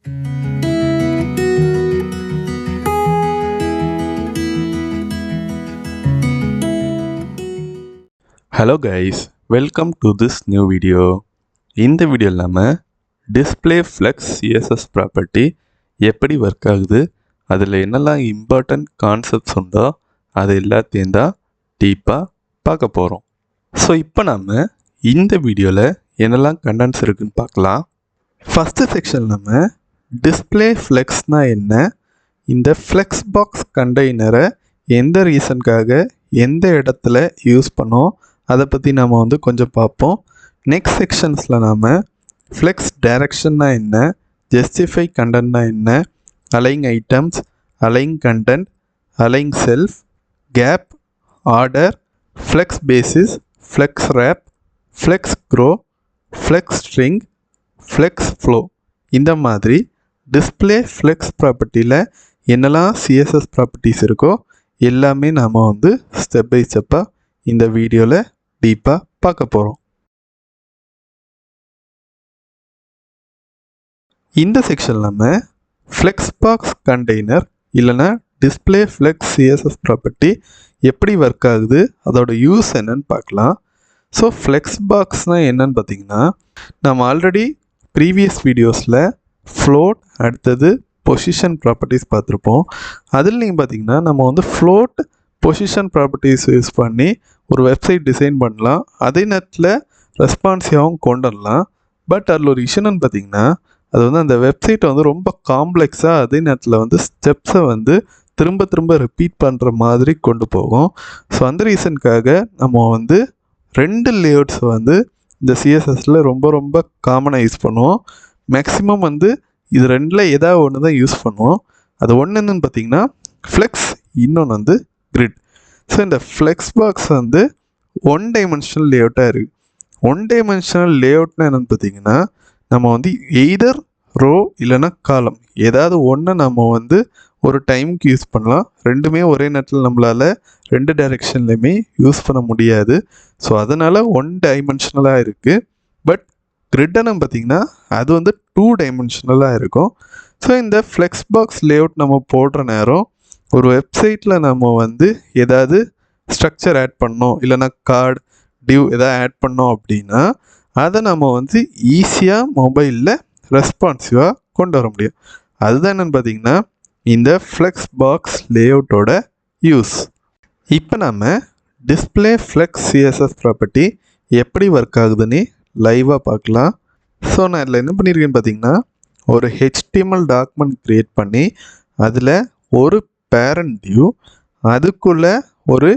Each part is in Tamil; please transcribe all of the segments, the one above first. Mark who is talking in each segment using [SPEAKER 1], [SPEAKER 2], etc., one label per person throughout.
[SPEAKER 1] Hello guys, welcome to this new video. இந்த வீடியோவில் நம்ம டிஸ்பிளே ஃப்ளெக்ஸ் சிஎஸ்எஸ் ப்ராப்பர்ட்டி எப்படி ஒர்க் ஆகுது, அதில் என்னெல்லாம் இம்பார்ட்டன்ட் கான்செப்ட்ஸ் உண்டோ அது எல்லாத்தையும் தான் டீப்பாக பார்க்க போகிறோம். ஸோ இப்போ நம்ம இந்த வீடியோவில் என்னெல்லாம் கண்டென்ட்ஸ் இருக்குதுன்னு பார்க்கலாம். ஃபஸ்ட்டு செக்ஷன் நம்ம டிஸ்பிளே ஃப்ளெக்ஸ்னால் என்ன, இந்த ஃப்ளெக்ஸ் பாக்ஸ் கண்டெய்னரை எந்த ரீசனுக்காக எந்த இடத்துல யூஸ் பண்ணோம் அதை பற்றி நம்ம கொஞ்சம் பார்ப்போம். நெக்ஸ்ட் செக்ஷன்ஸில் நாம் ஃப்ளெக்ஸ் டைரக்ஷன்னா என்ன, ஜஸ்டிஃபை கண்டென்ட்னா என்ன, align items, align content, align self, gap, order, flex basis, flex wrap, flex grow, flex string, flex flow, இந்த மாதிரி டிஸ்பிளே ஃப்ளெக்ஸ் ப்ராப்பர்ட்டியில் என்னெல்லாம் சிஎஸ்எஸ் ப்ராப்பர்ட்டிஸ் இருக்கோ எல்லாமே நாம் ஸ்டெப் பை ஸ்டெப்பாக இந்த வீடியோவில் டீப்பாக பார்க்க போகிறோம். இந்த செக்ஷன் நம்ம ஃப்ளெக்ஸ் பாக்ஸ் கண்டெய்னர் இல்லைனா டிஸ்பிளே ஃப்ளெக்ஸ் சிஎஸ்எஸ் ப்ராப்பர்ட்டி எப்படி ஒர்க் ஆகுது, அதோட யூஸ் என்னன்னு பார்க்கலாம். ஸோ ஃப்ளெக்ஸ் பாக்ஸ்னால் என்னன்னு பார்த்தீங்கன்னா, நம்ம ஆல்ரெடி ப்ரீவியஸ் வீடியோஸில் ஃப்ளோட் அடுத்தது பொசிஷன் ப்ராப்பர்ட்டிஸ் பார்த்துருப்போம். அதில் நீங்கள் பார்த்தீங்கன்னா நம்ம ஃப்ளோட் பொசிஷன் ப்ராப்பர்ட்டிஸ் யூஸ் பண்ணி ஒரு வெப்சைட் டிசைன் பண்ணலாம், அதே நேரத்தில் ரெஸ்பான்சிவாகவும் கொண்டு வரலாம். பட் அதில் ஒரு இஷ்யூன்னு பார்த்தீங்கன்னா, அது அந்த வெப்சைட்டை ரொம்ப காம்ப்ளெக்ஸாக அதே நேரத்தில் ஸ்டெப்ஸை திரும்ப திரும்ப ரிப்பீட் பண்ணுற மாதிரி கொண்டு போகும். ஸோ அந்த ரீசனுக்காக நம்ம 2 லேஅவுட்ஸை இந்த சிஎஸ்எஸில் ரொம்ப காமனாக யூஸ் பண்ணுவோம். மேக்ஸிமம் இது ரெண்டில் ஏதாவது ஒன்று தான் யூஸ் பண்ணுவோம். அது ஒன்று என்னன்னு பார்த்தீங்கன்னா ஃப்ளெக்ஸ், இன்னொன்று கிரிட். ஸோ இந்த ஃப்ளெக்ஸ் பாக்ஸ் 1 டைமென்ஷனல் லேஅவுட்டாக இருக்குது. 1 டைமென்ஷனல் லேஅவுட்னா என்னென்னு பார்த்தீங்கன்னா, நம்ம எய்தர் ரோ இல்லைன்னா காலம் ஏதாவது ஒன்று நம்ம ஒரு டைமுக்கு யூஸ் பண்ணலாம். ரெண்டுமே ஒரே நேரத்தில் நம்மளால் 2 டைரெக்ஷன்லையுமே யூஸ் பண்ண முடியாது. ஸோ அதனால் 1 டைமென்ஷனலாக இருக்குது. பட் கிரிட்டனை பார்த்திங்கன்னா அது 2 டைமென்ஷனலாக இருக்கும். ஸோ இந்த ஃப்ளெக்ஸ் பாக்ஸ் லேஅவுட் நம்ம போடுற நேரம் ஒரு வெப்சைட்டில் நம்ம ஏதாவது ஸ்ட்ரக்சர் ஆட் பண்ணோம் இல்லைன்னா கார்டு டிவ் எதாவது ஆட் பண்ணோம் அப்படின்னா அதை நம்ம ஈஸியாக மொபைலில் ரெஸ்பான்சிவாக கொண்டு வர முடியும். அதுதான் என்னென்னு பார்த்திங்கன்னா இந்த ஃப்ளெக்ஸ் பாக்ஸ் லேஅவுட்டோட யூஸ். இப்போ நம்ம டிஸ்பிளே ஃப்ளெக்ஸ் சிஎஸ்எஸ் ப்ராப்பர்ட்டி எப்படி ஒர்க் ஆகுதுன்னு லைவாக பார்க்கலாம். ஸோ நான் இதில் என்ன பண்ணியிருக்கேன்னு பார்த்தீங்கன்னா, ஒரு HTML டாக்குமெண்ட் க்ரியேட் பண்ணி அதில் ஒரு பேரண்ட் டியூ, அதுக்குள்ளே ஒரு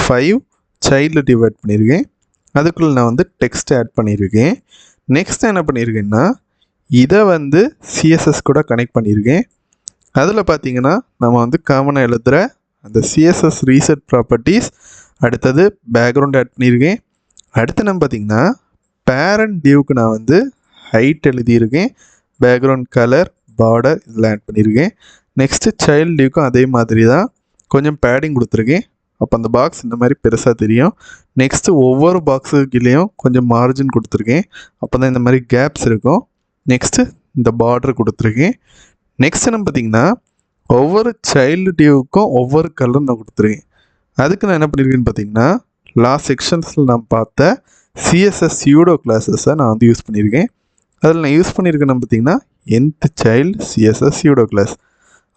[SPEAKER 1] 5 சைல்டு டிவ் ஆட் பண்ணியிருக்கேன். அதுக்குள்ளே நான் டெக்ஸ்ட் ஆட் பண்ணியிருக்கேன். நெக்ஸ்ட் என்ன பண்ணியிருக்கேன்னா, இதை சிஎஸ்எஸ் கூட கனெக்ட் பண்ணியிருக்கேன். அதில் பார்த்தீங்கன்னா நம்ம காமனாக எழுதுகிற அந்த சிஎஸ்எஸ் ரீசெட் ப்ராப்பர்ட்டிஸ், அடுத்தது பேக்ரவுண்ட் ஆட் பண்ணியிருக்கேன். அடுத்து நம்ம பார்த்திங்கன்னா பேரண்ட் டியூக்கு நான் ஹைட் எழுதியிருக்கேன், பேக்ரவுண்ட் கலர், பார்டர் இதெல்லாம் ஆட் பண்ணியிருக்கேன். நெக்ஸ்ட்டு சைல்டு டியூக்கும் அதே மாதிரி தான் கொஞ்சம் பேடிங் கொடுத்துருக்கேன். அப்போ அந்த பாக்ஸ் இந்த மாதிரி பெருசாக தெரியும். நெக்ஸ்ட்டு ஒவ்வொரு பாக்ஸுக்குள்ளேயும் கொஞ்சம் மார்ஜின் கொடுத்துருக்கேன், அப்போ தான் இந்த மாதிரி கேப்ஸ் இருக்கும். நெக்ஸ்ட்டு இந்த பார்டர் கொடுத்துருக்கேன். நெக்ஸ்ட் என்ன பார்த்திங்கன்னா ஒவ்வொரு சைல்டு டியூவுக்கும் ஒவ்வொரு கலர் நான் கொடுத்துருக்கேன். அதுக்கு நான் என்ன பண்ணியிருக்கேன்னு பார்த்தீங்கன்னா, லாஸ்ட் செக்ஷன்ஸில் நான் பார்த்த சிஎஸ்எஸ் யூடோ கிளாஸஸை நான் யூஸ் பண்ணியிருக்கேன். அதில் நான் யூஸ் பண்ணியிருக்கேன்னு பார்த்தீங்கன்னா nth child CSS pseudo class.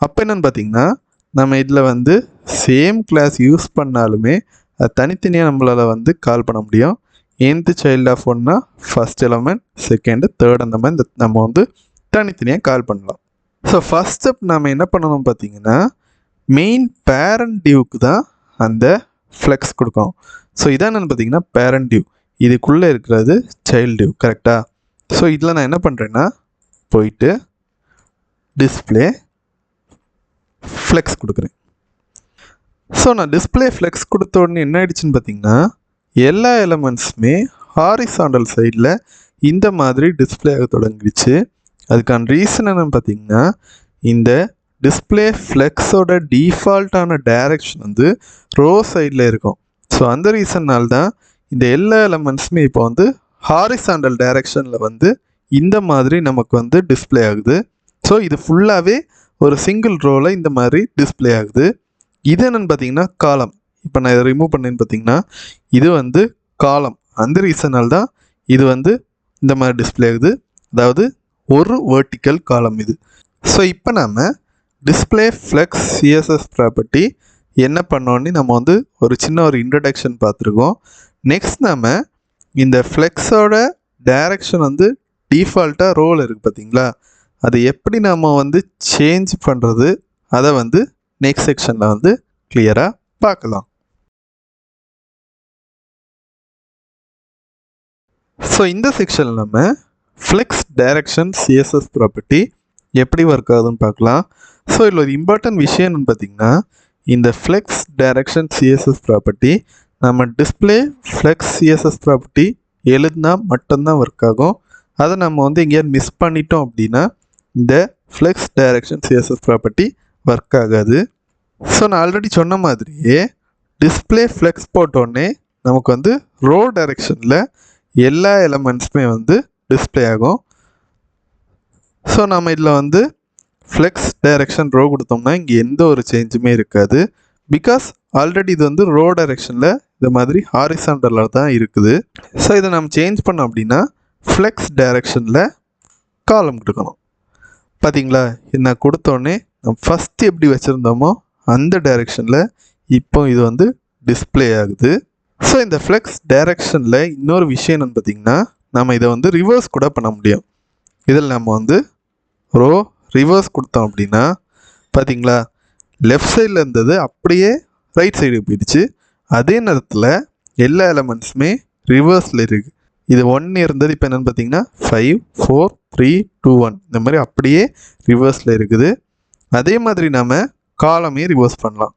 [SPEAKER 1] அப்போ என்னென்னு பார்த்தீங்கன்னா, நம்ம இதில் சேம் கிளாஸ் யூஸ் பண்ணாலுமே அது தனித்தனியாக நம்மளால் கால் பண்ண முடியும். nth சைல்டு ஆஃப் ஒன்னா ஃபஸ்ட் எலமெண்ட், செகண்டு, தேர்ட், அந்த மாதிரி நம்ம தனித்தனியாக கால் பண்ணலாம். ஸோ ஃபஸ்ட் ஸ்டெப் நம்ம என்ன பண்ணணும் பார்த்தீங்கன்னா, மெயின் பேரண்ட் டியூக்கு தான் அந்த ஃப்ளெக்ஸ் கொடுக்கணும். ஸோ இதான் என்னென்னு பார்த்தீங்கன்னா பேரண்ட் டியூ, இதுக்குள்ளே இருக்கிறது சைல்டு டியூ, கரெக்டாக? ஸோ இதில் நான் என்ன பண்ணுறேன்னா போயிட்டு டிஸ்பிளே ஃப்ளெக்ஸ் கொடுக்குறேன். ஸோ நான் டிஸ்பிளே ஃப்ளெக்ஸ் கொடுத்த உடனே என்ன ஆயிடுச்சுன்னு பார்த்தீங்கன்னா, எல்லா எலமெண்ட்ஸுமே ஹாரிசாண்டல் சைடில் இந்த மாதிரி டிஸ்பிளே ஆக தொடங்கிடுச்சு. அதுக்கான ரீசன் என்னன்னு பார்த்தீங்கன்னா, இந்த டிஸ்பிளே ஃப்ளெக்ஸோட டிஃபால்ட்டான டைரக்ஷன் ரோ சைடில் இருக்கும். ஸோ அந்த ரீசன்னால் தான் இந்த எல்லா எலமெண்ட்ஸுமே இப்போ ஹாரிசாண்டல் டைரக்ஷனில் இந்த மாதிரி நமக்கு டிஸ்பிளே ஆகுது. ஸோ இது ஃபுல்லாகவே ஒரு சிங்கிள் ரோவில் இந்த மாதிரி டிஸ்பிளே ஆகுது. இது என்னென்னு பார்த்தீங்கன்னா காலம். இப்போ நான் இதை ரிமூவ் பண்ணேன்னு பார்த்தீங்கன்னா இது வந்து காலம். அந்த ரீசனால் தான் இது வந்து இந்த மாதிரி டிஸ்பிளே ஆகுது, அதாவது ஒரு வெர்டிக்கல் காலம் இது. ஸோ இப்போ நம்ம டிஸ்பிளே ஃப்ளெக்ஸ் சிஎஸ்எஸ் ப்ராப்பர்ட்டி என்ன பண்ணோன்னு நம்ம வந்து ஒரு சின்ன ஒரு இன்ட்ரடக்ஷன் பார்த்துருக்கோம். நெக்ஸ்ட் நம்ம இந்த ஃப்ளெக்ஸோட டைரக்ஷன் வந்து டிஃபால்ட்டாக ரோல் இருக்குது பார்த்தீங்களா, அது எப்படி நம்ம வந்து சேஞ்ச் பண்ணுறது அதை வந்து நெக்ஸ்ட் செக்ஷனில் வந்து கிளியராக பார்க்கலாம். ஸோ இந்த செக்ஷனில் நம்ம ஃப்ளெக்ஸ் டைரக்ஷன் சிஎஸ்எஸ் ப்ராப்பர்ட்டி எப்படி ஒர்க் ஆகுதுன்னு பார்க்கலாம். ஸோ இதில் ஒரு இம்பார்ட்டன்ட் விஷயம் என்னென்னு பார்த்தீங்கன்னா, இந்த ஃப்ளெக்ஸ் டைரக்ஷன் சிஎஸ்எஸ் ப்ராப்பர்ட்டி நம்ம டிஸ்பிளே ஃப்ளெக்ஸ் சிஎஸ்எஸ் ப்ராப்பர்ட்டி எழுதுனா மட்டும்தான் ஒர்க் ஆகும். அதை நம்ம வந்து எங்கேயாவது மிஸ் பண்ணிட்டோம் அப்படின்னா இந்த flex direction CSS property work ஆகாது. ஸோ நான் ஆல்ரெடி சொன்ன மாதிரியே டிஸ்பிளே ஃப்ளெக்ஸ் போட்டோடனே நமக்கு வந்து ரோ டைரக்ஷனில் எல்லா எலமெண்ட்ஸுமே வந்து டிஸ்பிளே ஆகும். ஸோ நம்ம இதில் வந்து ஃப்ளெக்ஸ் டைரக்ஷன் ரோ கொடுத்தோம்னா இங்கே எந்த ஒரு சேஞ்சுமே இருக்காது. பிகாஸ் ஆல்ரெடி இது வந்து ரோ டைரக்ஷனில் இந்த மாதிரி ஹாரிசாண்டலாக தான் இருக்குது. ஸோ இதை நம்ம சேஞ்ச் பண்ணோம் அப்படின்னா ஃப்ளெக்ஸ் டைரக்ஷனில் காலம் கொடுக்கணும். பார்த்தீங்களா, இது நான் கொடுத்தோடனே நம்ம ஃபஸ்ட்டு எப்படி வச்சுருந்தோமோ அந்த டைரக்ஷனில் இப்போ இது வந்து டிஸ்பிளே ஆகுது. ஸோ இந்த ஃப்ளெக்ஸ் டைரக்ஷனில் இன்னொரு விஷயம் என்னென்னு பார்த்தீங்கன்னா, நம்ம இதை வந்து ரிவர்ஸ் கூட பண்ண முடியும். இதில் நம்ம வந்து ரோ ரிவர்ஸ் கொடுத்தோம் அப்படின்னா பார்த்தீங்களா, லெஃப்ட் சைடில் இருந்தது அப்படியே ரைட் சைடு போயிடுச்சு. அதே நேரத்தில் எல்லா எலமெண்ட்ஸுமே ரிவர்ஸில் இருக்குது. இது 1 இருந்தது, இப்போ என்னென்னு பார்த்தீங்கன்னா 5 4 3 2 1 இந்த மாதிரி அப்படியே ரிவர்ஸில் இருக்குது. அதே மாதிரி நம்ம காலமே ரிவர்ஸ் பண்ணலாம்.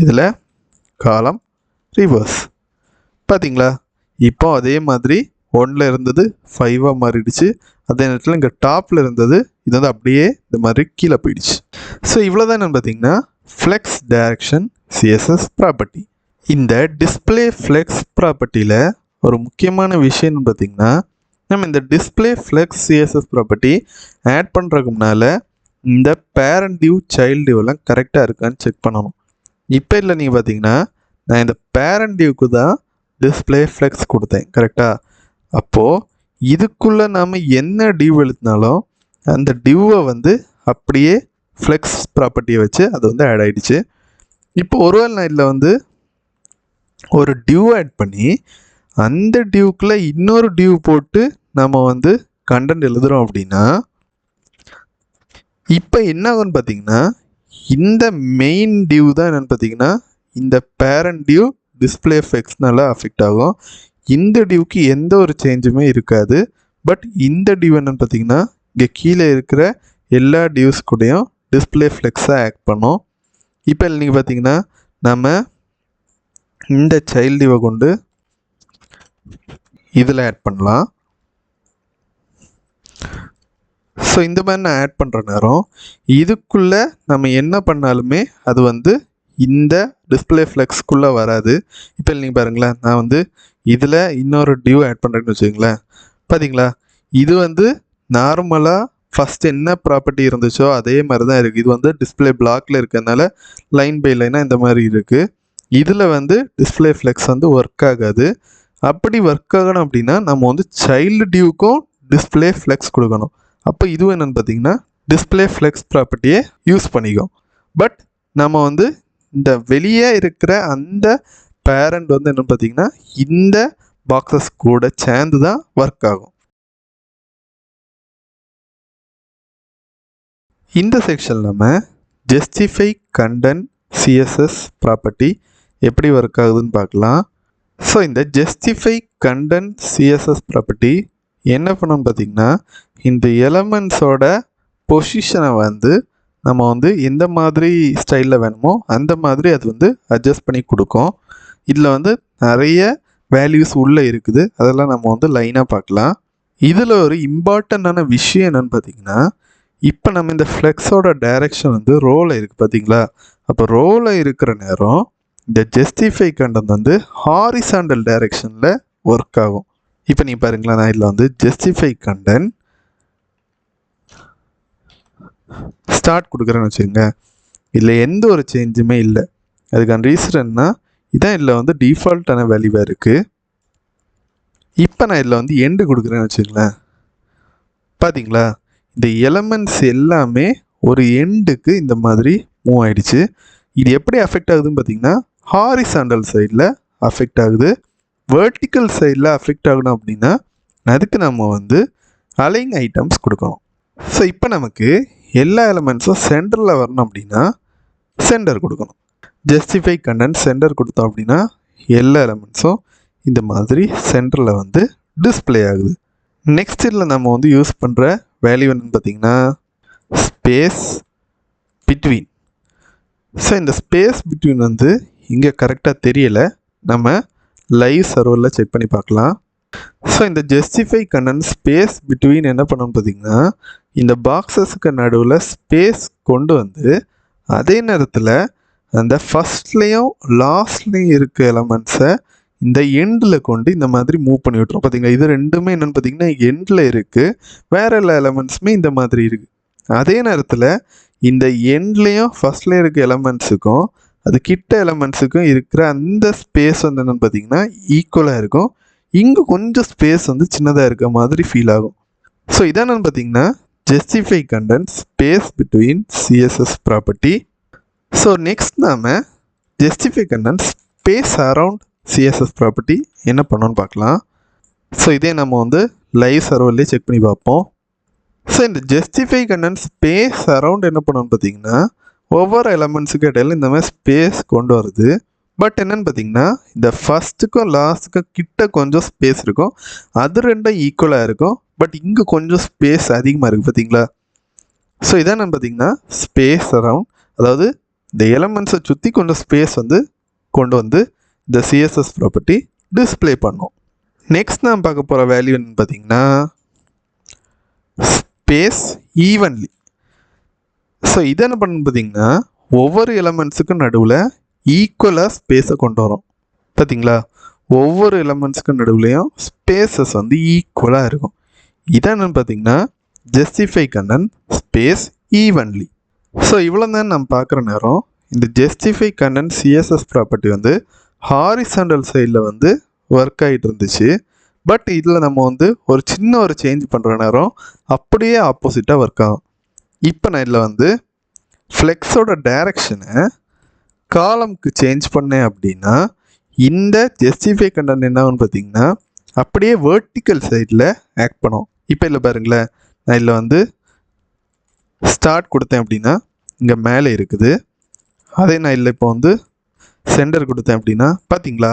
[SPEAKER 1] இதில் காலம் ரிவர்ஸ் பார்த்தீங்களா, இப்போ அதே மாதிரி 1 இருந்தது 5 மாறிடுச்சு. அதே நேரத்தில் இங்கே டாப்பில் இருந்தது இது வந்து அப்படியே இந்த மாதிரி கீழே போயிடுச்சு. ஸோ இவ்வளோ தான் என்னென்னு பார்த்தீங்கன்னா ஃப்ளெக்ஸ் டைரக்ஷன் சிஎஸ்எஸ் ப்ராப்பர்ட்டி. இந்த டிஸ்பிளே ஃப்ளெக்ஸ் ப்ராப்பர்ட்டியில் ஒரு முக்கியமான விஷயம்னு பார்த்தீங்கன்னா, நம்ம இந்த display flex CSS property add பண்ணுறதுக்கு முன்னால் இந்த பேரண்ட் டியூ சைல்டு டியூலாம் கரெக்டாக இருக்கான்னு செக் பண்ணணும். இப்போ இல்லை நீங்கள் பார்த்தீங்கன்னா நான் இந்த பேரண்ட் டியூக்கு தான் டிஸ்பிளே ஃப்ளெக்ஸ் கொடுத்தேன் கரெக்டாக. அப்போது இதுக்குள்ளே நாம் என்ன டியூ எழுதினாலும் அந்த டியூவை வந்து அப்படியே ஃப்ளெக்ஸ் ப்ராப்பர்ட்டியை வச்சு அது வந்து ஆட் ஆகிடுச்சு. இப்போ ஒருவேளை நான் இதில் வந்து ஒரு டியூ ஆட் பண்ணி அந்த டியூக்குள்ளே இன்னொரு டியூ போட்டு நம்ம வந்து கண்டென்ட் எழுதுகிறோம் அப்படின்னா இப்போ என்ன ஆகும்னு பார்த்தீங்கன்னா இந்த மெயின் டியூ தான் என்னென்னு பார்த்தீங்கன்னா இந்த பேரண்ட் டியூ டிஸ்பிளே ஃப்ளெக்ஸ்னால அஃபெக்ட் ஆகும். இந்த டியூக்கு எந்த ஒரு சேஞ்சுமே இருக்காது. பட் இந்த டியூ என்னென்னு பார்த்தீங்கன்னா இங்கே கீழே இருக்கிற எல்லா டியூஸ் கூடயும் டிஸ்பிளே ஃப்ளெக்ஸாக ஆக்ட் பண்ணோம். இப்போ நீங்கள் பார்த்தீங்கன்னா நம்ம இந்த சைல்டு டியூவை கொண்டு இதில் ஆட் பண்ணலாம். ஸோ இந்த மாதிரி நான் ஆட் பண்ணுற நேரம் இதுக்குள்ளே நம்ம என்ன பண்ணாலுமே அது வந்து இந்த டிஸ்பிளே ஃப்ளெக்ஸ்க்குள்ளே வராது. இப்போ நீங்கள் பாருங்களேன், நான் வந்து இதில் இன்னொரு டியூ ஆட் பண்ணுறேன்னு வச்சுக்கோங்களேன். பார்த்தீங்களா, இது வந்து நார்மலாக ஃபஸ்ட் என்ன ப்ராப்பர்ட்டி இருந்துச்சோ அதே மாதிரி தான் இருக்குது. இது வந்து டிஸ்பிளே பிளாக்ல இருக்கிறதுனால லைன் பை லைனாக இந்த மாதிரி இருக்குது. இதில் வந்து டிஸ்பிளே ஃப்ளெக்ஸ் வந்து ஒர்க் ஆகாது. அப்படி ஒர்க் ஆகணும் அப்படின்னா நம்ம வந்து சைல்டு டியூக்கும் டிஸ்பிளே ஃப்ளெக்ஸ் கொடுக்கணும். அப்போ இதுவும் என்னென்னு பார்த்தீங்கன்னா டிஸ்பிளே ஃப்ளெக்ஸ் ப்ராப்பர்ட்டியை யூஸ் பண்ணிக்கும். பட் நம்ம வந்து இந்த வெளியே இருக்கிற அந்த பேரண்ட் வந்து என்னென்னு பார்த்தீங்கன்னா இந்த பாக்ஸஸ் கூட சேர்ந்து தான் ஒர்க் ஆகும். இந்த செக்ஷன் நம்ம ஜஸ்டிஃபை கண்டென்ட் சிஎஸ்எஸ் ப்ராப்பர்ட்டி எப்படி ஒர்க் ஆகுதுன்னு பார்க்கலாம். ஸோ இந்த ஜஸ்டிஃபை கண்டென்ட் சிஎஸ்எஸ் ப்ராப்பர்ட்டி என்ன பண்ணணும்னு பார்த்தீங்கன்னா இந்த எலமெண்ட்ஸோட பொசிஷனை வந்து நம்ம வந்து எந்த மாதிரி ஸ்டைலில் வேணுமோ அந்த மாதிரி அது வந்து அட்ஜஸ்ட் பண்ணி கொடுக்கும். இதில் வந்து நிறைய வேல்யூஸ் உள்ளே இருக்குது, அதெல்லாம் நம்ம வந்து லைனாக பார்க்கலாம். இதில் ஒரு இம்பார்ட்டண்ட்டான விஷயம் என்னென்னு பார்த்தீங்கன்னா இப்போ நம்ம இந்த ஃப்ளெக்ஸோட டைரக்ஷன் வந்து ரோவில் இருக்குது பார்த்தீங்களா. அப்போ ரோவில் இருக்கிற நேரம் இந்த ஜஸ்டிஃபை கண்டென்ட் வந்து ஹாரிசாண்டல் டைரக்ஷனில் ஒர்க் ஆகும். இப்போ நீங்கள் பாருங்களா, நான் இதில் வந்து ஜஸ்டிஃபை கண்டென்ட் ஸ்டார்ட் கொடுக்குறேன்னு வச்சுக்கோங்க. இதில் எந்த ஒரு சேஞ்சுமே இல்லை. அதுக்கான ரீசன் என்ன, இதான் இதில் வந்து டிஃபால்ட்டான வேல்யூவாக இருக்குது. இப்போ நான் இதில் வந்து எண்டு கொடுக்குறேன்னு வச்சுங்களேன். பார்த்தீங்களா, இந்த எலமெண்ட்ஸ் எல்லாமே ஒரு எண்டுக்கு இந்த மாதிரி மூவ் ஆகிடுச்சு. இது எப்படி அஃபெக்ட் ஆகுதுன்னு பார்த்தீங்கன்னா, ஹாரிசாண்டல் சைடில் அஃபெக்ட் ஆகுது. வெர்டிக்கல் சைடில் அஃபெக்ட் ஆகணும் அப்படின்னா அதுக்கு நம்ம வந்து அலைன் ஐட்டம்ஸ் கொடுக்கணும். ஸோ இப்போ நமக்கு எல்லா எலமெண்ட்ஸும் சென்டரில் வரணும் அப்படின்னா சென்டர் கொடுக்கணும். ஜஸ்டிஃபை கண்டென்ட் சென்டர் கொடுத்தோம் அப்படின்னா எல்லா எலமெண்ட்ஸும் இந்த மாதிரி சென்டரில் வந்து டிஸ்பிளே ஆகுது. நெக்ஸ்ட் இதில் நம்ம வந்து யூஸ் பண்ணுற வேல்யூ என்னன்னு பார்த்தீங்கன்னா ஸ்பேஸ் பிட்வீன். ஸோ இந்த ஸ்பேஸ் பிட்வீன் வந்து இங்கே கரெக்டாக தெரியலை, நம்ம லைவ் சர்வரில் செக் பண்ணி பார்க்கலாம். ஸோ இந்த ஜஸ்டிஃபை கண்டென்ட் ஸ்பேஸ் பிட்வீன் என்ன பண்ணணும்னு பார்த்தீங்கன்னா, இந்த பாக்ஸஸுக்கு நடுவில் ஸ்பேஸ் கொண்டு வந்து அதே நேரத்தில் அந்த ஃபஸ்ட்லேயும் லாஸ்ட்லேயும் இருக்க எலமெண்ட்ஸை இந்த எண்டில் கொண்டு இந்த மாதிரி மூவ் பண்ணி விட்டுரும். பார்த்தீங்களா, இது ரெண்டுமே என்னென்னு பார்த்தீங்கன்னா எண்டில் இருக்குது, வேறு எல்லா எலமெண்ட்ஸுமே இந்த மாதிரி இருக்குது. அதே நேரத்தில் இந்த எண்ட்லேயும் ஃபஸ்ட்லேயும் இருக்க எலமெண்ட்ஸுக்கும் அது கிட்ட எலமெண்ட்ஸுக்கும் இருக்கிற அந்த ஸ்பேஸ் வந்து என்னென்னு பார்த்தீங்கன்னா ஈக்குவலாக இருக்கும். இங்கே கொஞ்சம் ஸ்பேஸ் வந்து சின்னதாக இருக்க மாதிரி ஃபீல் ஆகும். ஸோ இதான் என்னென்னு பார்த்தீங்கன்னா justify content space between CSS property. So next நாம் justify content space around CSS property என்ன பண்ணோன்னு பார்க்கலாம். ஸோ இதே நம்ம வந்து லைவ் சர்வர்லேயே செக் பண்ணி பார்ப்போம். ஸோ இந்த ஜஸ்டிஃபை கண்டென்ட் ஸ்பேஸ் அரவுண்ட் என்ன பண்ணோன்னு பார்த்தீங்கன்னா ஒவ்வொரு எலமெண்ட்ஸுக்கு இடையில இந்த மாதிரி ஸ்பேஸ் கொண்டு வருது. பட் என்னென்னு பார்த்தீங்கன்னா இந்த ஃபஸ்ட்டுக்கும் லாஸ்ட்டுக்கும் கிட்ட கொஞ்சம் ஸ்பேஸ் இருக்கும், அது ரெண்டும் ஈக்குவலாக இருக்கும். பட் இங்கே கொஞ்சம் ஸ்பேஸ் அதிகமாக இருக்குது பார்த்தீங்களா. ஸோ இதான் என்னென்னு பார்த்தீங்கன்னா ஸ்பேஸ் அரவுண்ட், அதாவது இந்த எலமெண்ட்ஸை சுற்றி கொஞ்சம் ஸ்பேஸ் வந்து கொண்டு வந்து இந்த சிஎஸ்எஸ் ப்ராப்பர்ட்டி டிஸ்பிளே பண்ணும். நெக்ஸ்ட் நான் பார்க்க போகிற வேல்யூ என்னன்னு பார்த்தீங்கன்னா ஸ்பேஸ் ஈவன்லி. ஸோ இதை என்ன பண்ணு பார்த்தீங்கன்னா ஒவ்வொரு எலமெண்ட்ஸுக்கும் நடுவில் ஈக்குவலாக ஸ்பேஸை கொண்டு வரும். பார்த்தீங்களா, ஒவ்வொரு எலமெண்ட்ஸுக்கும் நடுவுலையும் ஸ்பேஸஸ் வந்து ஈக்குவலாக இருக்கும். இதை என்னென்னு பார்த்தீங்கன்னா justify content space evenly. So இவ்வளோ தான் நம்ம பார்க்குற நேரம் இந்த ஜஸ்டிஃபை கண்டென்ட் சிஎஸ்எஸ் ப்ராப்பர்ட்டி வந்து ஹாரிசாண்டல் சைடில் வந்து ஒர்க் ஆகிட்டு இருந்துச்சு. பட் இதில் நம்ம வந்து ஒரு சின்ன ஒரு சேஞ்ச் பண்ணுற நேரம் அப்படியே ஆப்போசிட்டாக ஒர்க் ஆகும். இப்போ நான் இதில் வந்து ஃப்ளெக்ஸோட டைரக்ஷனை காலம்க்கு சேஞ்ச் பண்ணேன் அப்படின்னா இந்த ஜஸ்டிஃபை கண்டென்ட் என்ன ஆகும்னு பார்த்தீங்கன்னா அப்படியே வெர்டிக்கல் சைடில் ஆக்ட் பண்ணும். இப்போ இல்லை பாருங்களேன், நான் இதில் வந்து ஸ்டார்ட் கொடுத்தேன் அப்படின்னா இங்கே மேலே இருக்குது. அதே நான் இல்லை இப்போ வந்து சென்டர் கொடுத்தேன் அப்படின்னா பார்த்தீங்களா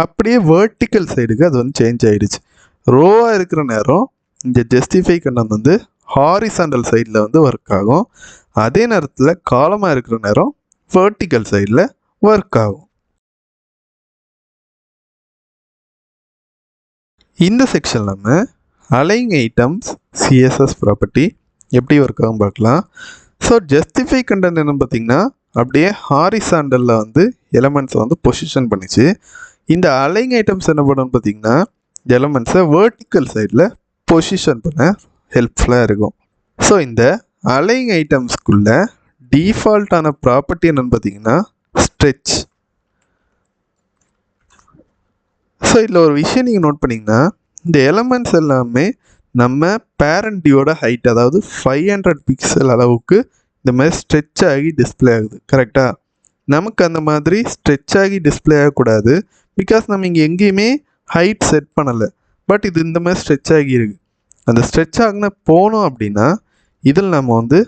[SPEAKER 1] அப்படியே வெர்டிக்கல் சைடுக்கு அது வந்து சேஞ்ச் ஆகிடுச்சு. ரோவாக இருக்கிற நேரம் இந்த ஜஸ்டிஃபை கண்டென்ட் வந்து ஹாரிசாண்டல் சைடில் வந்து ஒர்க் ஆகும். அதே நேரத்தில் காலமாக இருக்கிற நேரம் வெர்டிக்கல் சைடில் ஒர்க் ஆகும். இந்த செக்ஷன் நம்ம அலைன் ஐட்டம்ஸ் சிஎஸ்எஸ் ப்ராப்பர்ட்டி எப்படி ஒர்க் ஆகும் பார்க்கலாம். ஸோ ஜஸ்டிஃபை கண்டென்ட் என்ன பார்த்தீங்கன்னா அப்படியே ஹாரிசாண்டலில் வந்து எலமெண்ட்ஸை வந்து பொசிஷன் பண்ணிச்சு. இந்த அலைன் ஐட்டம்ஸ் என்ன பண்ணணும்னு பார்த்தீங்கன்னா எலமெண்ட்ஸை வெர்டிக்கல் சைடில் பொசிஷன் பண்ண ஹெல்ப்ஃபுல்லாக இருக்கும். ஸோ இந்த அலைன் ஐட்டம்ஸ்குள்ள டிஃபால்ட்டான ப்ராப்பர்ட்டி என்னென்னு பார்த்தீங்கன்னா ஸ்ட்ரெச். ஸோ இதில் ஒரு விஷயம் நீங்கள் நோட் பண்ணிங்கன்னா இந்த எலமெண்ட்ஸ் எல்லாமே நம்ம பேரண்டியோட ஹைட், அதாவது 500 பிக்சல் அளவுக்கு இந்த மாதிரி ஸ்ட்ரெச் ஆகி டிஸ்பிளே ஆகுது. கரெக்டாக நமக்கு அந்த மாதிரி ஸ்ட்ரெச் ஆகி டிஸ்பிளே ஆகக்கூடாது, பிகாஸ் நம்ம இங்கே எங்கேயுமே ஹைட் செட் பண்ணலை. பட் இது இந்த மாதிரி ஸ்ட்ரெச் ஆகி இருக்குது. அந்த ஸ்ட்ரெச் ஆகின போனோம் அப்படின்னா இதில் நம்ம வந்து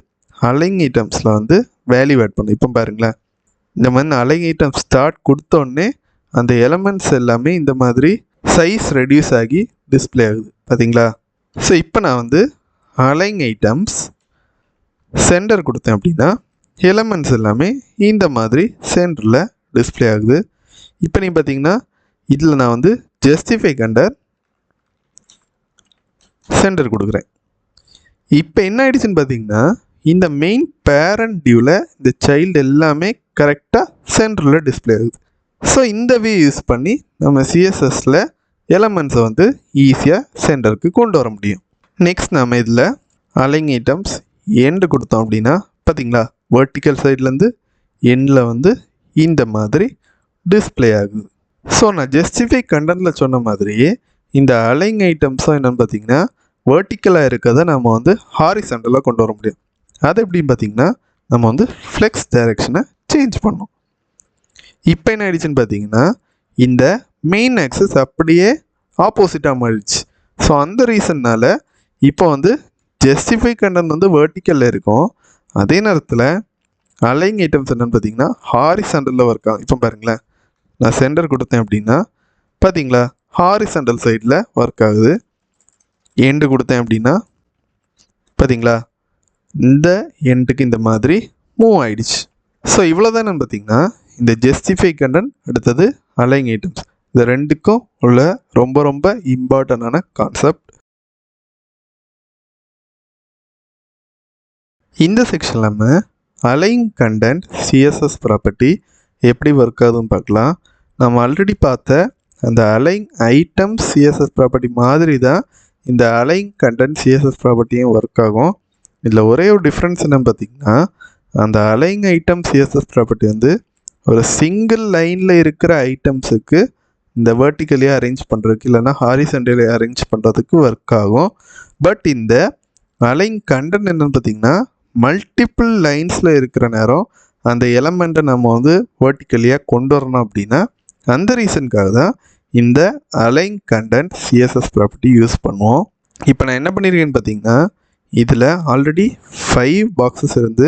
[SPEAKER 1] அலைன் ஐட்டம்ஸில் வந்து வேல்யூ ஆட் பண்ணணும். இப்போ பாருங்களேன், இந்த மாதிரி அலைன் ஐட்டம் ஸ்டார்ட் கொடுத்தோடனே அந்த எலமெண்ட்ஸ் எல்லாமே இந்த மாதிரி சைஸ் ரெடியூஸ் ஆகி டிஸ்பிளே ஆகுது. பார்த்தீங்களா. ஸோ இப்போ நான் வந்து அலைன் ஐட்டம்ஸ் சென்டர் கொடுத்தேன் அப்படின்னா எலமெண்ட்ஸ் எல்லாமே இந்த மாதிரி சென்டரில் டிஸ்பிளே ஆகுது. இப்போ நீங்கள் பார்த்தீங்கன்னா இதில் நான் வந்து ஜஸ்டிஃபை கண்டென்ட் சென்டர் கொடுக்குறேன். இப்போ என்ன ஆயிடுச்சுன்னு பார்த்தீங்கன்னா இந்த மெயின் பேரண்ட் டியூவில் இந்த சைல்டு எல்லாமே கரெக்டாக சென்டரில் டிஸ்பிளே ஆகுது. ஸோ இந்த வே யூஸ் பண்ணி நம்ம சிஎஸ்எஸில் எலமெண்ட்ஸை வந்து ஈஸியாக சென்டருக்கு கொண்டு வர முடியும். நெக்ஸ்ட் நம்ம இதில் அலைன் ஐட்டம்ஸ் எண்டு கொடுத்தோம் அப்படின்னா பார்த்தீங்களா, வெர்டிக்கல் சைட்லேருந்து எண்டில் வந்து இந்த மாதிரி டிஸ்பிளே ஆகுது. ஸோ நான் ஜஸ்டிஃபை கண்டென்ட்டில் சொன்ன மாதிரியே இந்த அலைங் ஐட்டம்ஸும் என்னென்னு பார்த்தீங்கன்னா வெர்டிக்கலாக இருக்கிறத நம்ம வந்து ஹாரிசாண்டலாக கொண்டு வர முடியும். அது எப்படின்னு பார்த்தீங்கன்னா நம்ம வந்து ஃப்ளெக்ஸ் டைரெக்ஷனை சேஞ்ச் பண்ணோம். இப்போ என்ன ஆயிடுச்சுன்னு பார்த்தீங்கன்னா இந்த மெயின் ஆக்சஸ் அப்படியே ஆப்போசிட்டாக மாறிடுச்சு. ஸோ அந்த ரீசன்னால் இப்போ வந்து ஜஸ்டிஃபை கண்டென்ட் வந்து வெர்டிக்கலில் இருக்கும், அதே நேரத்தில் அலைங் ஐட்டம்ஸ் என்னென்னு பார்த்தீங்கன்னா ஹாரிசாண்டலில் ஒர்க் ஆகும். இப்போ பாருங்களேன், நான் சென்டர் கொடுத்தேன் அப்படின்னா பார்த்தீங்களா ஹாரிசாண்டல் சைடில் ஒர்க் ஆகுது. எண்டு கொடுத்தேன் அப்படின்னா பார்த்தீங்களா இந்த எண்டுக்கு இந்த மாதிரி மூவ் ஆயிடுச்சு. ஸோ இவ்வளோதானு பார்த்தீங்கன்னா இந்த ஜஸ்டிஃபை கண்டென்ட் அடுத்தது அலைங் ஐட்டம்ஸ், இது ரெண்டுக்கும் உள்ள ரொம்ப ரொம்ப இம்பார்ட்டண்டான கான்செப்ட். இந்த செக்ஷனில் நம்ம அலைங் கண்டென்ட் சிஎஸ்எஸ் ப்ராப்பர்ட்டி எப்படி ஒர்க் ஆகுதுன்னு பார்க்கலாம். நம்ம ஆல்ரெடி பார்த்த அந்த அலைங் ஐட்டம் சிஎஸ்எஸ் ப்ராப்பர்ட்டி மாதிரி தான் இந்த அலைங் கண்டென்ட் சிஎஸ்எஸ் ப்ராப்பர்ட்டியும் ஒர்க் ஆகும். இதில் ஒரே ஒரு டிஃப்ரென்ஸ் என்னன்னு பார்த்தீங்கன்னா அந்த அலைங் ஐட்டம் சிஎஸ்எஸ் ப்ராப்பர்ட்டி வந்து ஒரு சிங்கிள் லைனில் இருக்கிற ஐட்டம்ஸுக்கு இந்த வெர்டிக்கலியாக அரேஞ்ச் பண்ணுறதுக்கு இல்லைனா ஹாரிசாண்டலியாக அரேஞ்ச் பண்ணுறதுக்கு ஒர்க் ஆகும். பட் இந்த அலைங் கண்டென்ட் என்னென்னு பார்த்தீங்கன்னா மல்டிப்புள் லைன்ஸில் இருக்கிற நேரம் அந்த எலமெண்ட்டை நம்ம வந்து வெர்டிக்கலியாக கொண்டு வரணும் அப்படின்னா அந்த ரீசனுக்காக தான் இந்த அலைங் கண்டென்ட் சிஎஸ்எஸ் ப்ராப்பர்ட்டி யூஸ் பண்ணுவோம். இப்போ நான் என்ன பண்ணியிருக்கேன்னு பார்த்தீங்கன்னா இதில் ஆல்ரெடி 5 பாக்ஸஸ் இருந்து